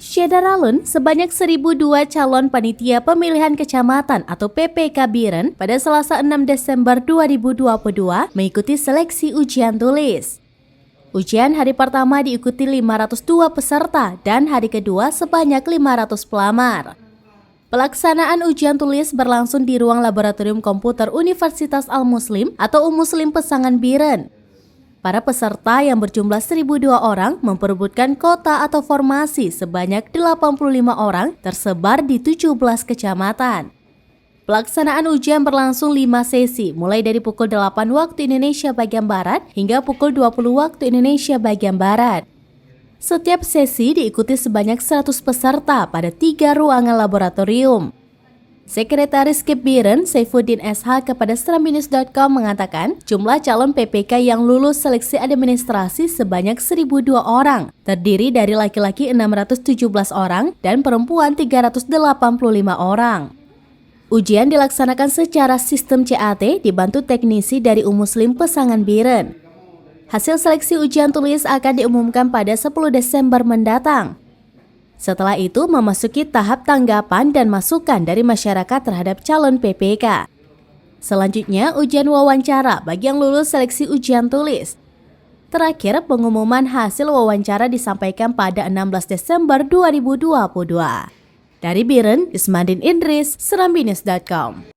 Syederalun, sebanyak 1.002 calon panitia pemilihan kecamatan atau PPK Biren pada Selasa 6 Desember 2022 mengikuti seleksi ujian tulis. Ujian hari pertama diikuti 502 peserta dan hari kedua sebanyak 500 pelamar. Pelaksanaan ujian tulis berlangsung di ruang laboratorium komputer Universitas Al-Muslim atau Muslim Pesangan Biren. Para peserta yang berjumlah 1.002 orang memperebutkan kota atau formasi sebanyak 85 orang tersebar di 17 kecamatan. Pelaksanaan ujian berlangsung 5 sesi, mulai dari pukul 8 waktu Indonesia bagian Barat hingga pukul 20 waktu Indonesia bagian Barat. Setiap sesi diikuti sebanyak 100 peserta pada 3 ruangan laboratorium. Sekretaris KIP Biren, Saifuddin SH kepada seramnews.com mengatakan jumlah calon PPK yang lulus seleksi administrasi sebanyak 1.002 orang, terdiri dari laki-laki 617 orang dan perempuan 385 orang. Ujian dilaksanakan secara sistem CAT dibantu teknisi dari Muslim Pesangan Biren. Hasil seleksi ujian tulis akan diumumkan pada 10 Desember mendatang. Setelah itu memasuki tahap tanggapan dan masukan dari masyarakat terhadap calon PPK. Selanjutnya ujian wawancara bagi yang lulus seleksi ujian tulis. Terakhir pengumuman hasil wawancara disampaikan pada 16 Desember 2022. Dari Biren, Ismandin Indris, seramnews.com.